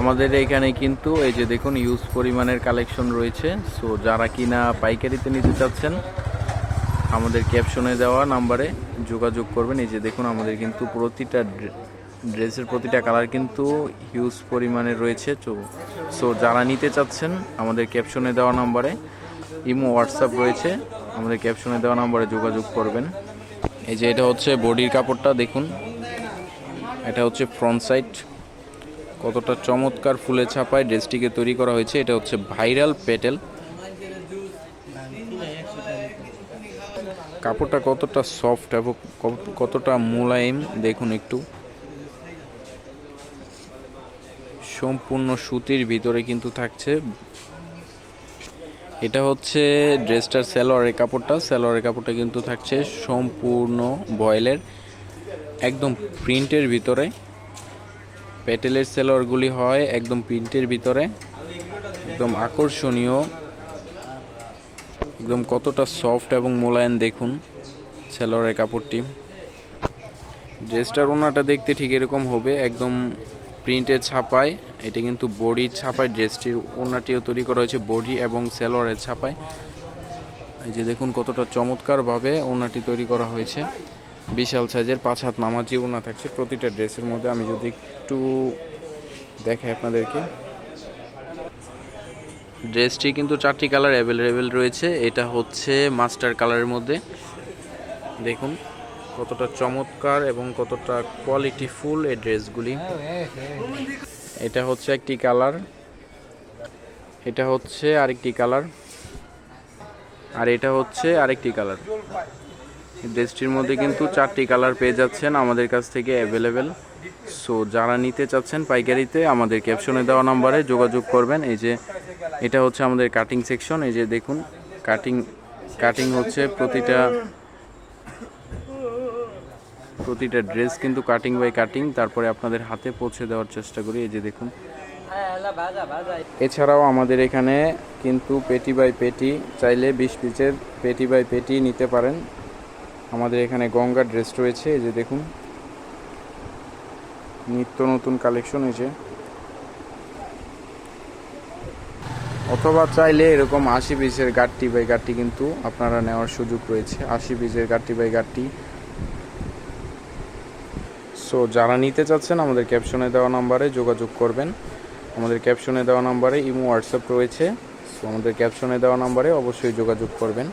আমাদের এখানে কিন্তু এই যে দেখুন হিউজ পরিমাণের কালেকশন রয়েছে। সো যারা কিনা পাইকারিতে নিতে চাচ্ছেন আমাদের ক্যাপশনে দেওয়া নাম্বারে যোগাযোগ করবেন। এই যে দেখুন আমাদের কিন্তু প্রতিটা ড্রেসের প্রতিটা কালার কিন্তু হিউজ পরিমাণে রয়েছে। সো যারা নিতে চাচ্ছেন আমাদের ক্যাপশনে দেওয়া নাম্বারে, ইমো হোয়াটসঅ্যাপ রয়েছে, আমাদের ক্যাপশনে দেওয়া নাম্বারে যোগাযোগ করবেন। এই যে এটা হচ্ছে বডির কাপড়টা দেখুন, এটা হচ্ছে ফ্রন্ট সাইড, কতটা চমৎকার ফুলে ছাপায় ড্রেসটিকে তৈরি করা হয়েছে। এটা হচ্ছে ভাইরাল পেটেল, কাপড়টা কতটা সফট এবং কতটা মোলায়েম দেখুন একটু, সম্পূর্ণ সুতির ভিতরে কিন্তু থাকছে। এটা হচ্ছে ড্রেসটার সালোয়ারের কাপড়টা কিন্তু থাকছে সম্পূর্ণ ভয়েলের, একদম প্রিন্টের ভিতরে। পেটেলের সালোয়ারগুলি হয় একদম প্রিন্টের ভিতরে, একদম আকর্ষণীয়, একদম কতটা সফট এবং মোলায়েম দেখুন সালোয়ারের কাপড়টি। ড্রেসটার ওনাটা দেখতে ঠিক এরকম হবে, একদম প্রিন্টের ছাপায়। এটা কিন্তু বডির ছাপায়, ড্রেসটির ওনাটিও তৈরি করা হয়েছে বডি এবং সালোয়ারের ছাপায়। এই যে দেখুন কতটা চমৎকারভাবে ওনাটি তৈরি করা হয়েছে। বিশাল সাইজের 5 হাত নামাজি ওনা থাকছে প্রতিটা ড্রেসের মধ্যে। আমি যদি একটু দেখাই আপনাদেরকে, ড্রেসটি কিন্তু 4টি কালার অ্যাভেলেবেল রয়েছে। এটা হচ্ছে মাস্টার কালারের মধ্যে, দেখুন কতটা চমৎকার এবং কতটা কোয়ালিটিফুল এই ড্রেসগুলি। এটা হচ্ছে একটি কালার, এটা হচ্ছে আরেকটি কালার, আর এটা হচ্ছে আরেকটি কালার। ড্রেসটির মধ্যে কিন্তু 4টি কালার পেয়ে যাচ্ছেন আমাদের কাছ থেকে অ্যাভেলেবেল। সো যারা নিতে চাচ্ছেন পাইকারিতে আমাদের ক্যাপশনে দেওয়া নাম্বারে যোগাযোগ করবেন। এই যে এটা হচ্ছে আমাদের কাটিং সেকশন, এই যে দেখুন কাটিং হচ্ছে প্রতিটা ড্রেস কিন্তু কাটিং বাই কাটিং, তারপরে আপনাদের হাতে পৌঁছে দেওয়ার চেষ্টা করি। এই যে দেখুন, এছাড়াও আমাদের এখানে কিন্তু পেটি বাই পেটি, চাইলে 20 পিসের পেটি বাই পেটি নিতে পারেন। আমাদের এখানে গঙ্গা ড্রেস রয়েছে, এই যে দেখুন নিত্য নতুন কালেকশন হয়েছে। অথবা চাইলে এরকম 80 পিসের গাট্টি বাই গাট্টি কিন্তু আপনারা নেওয়ার সুযোগ রয়েছে, 80 পিসের গাট্টি বাই গাট্টি। সো যারা নিতে চাচ্ছেন আমাদের ক্যাপশনে দেওয়া নাম্বারে যোগাযোগ করবেন। আমাদের ক্যাপশনে দেওয়া নাম্বারে ইমো হোয়াটসঅ্যাপ রয়েছে। সো আমাদের ক্যাপশনে দেওয়া নাম্বারে অবশ্যই যোগাযোগ করবেন।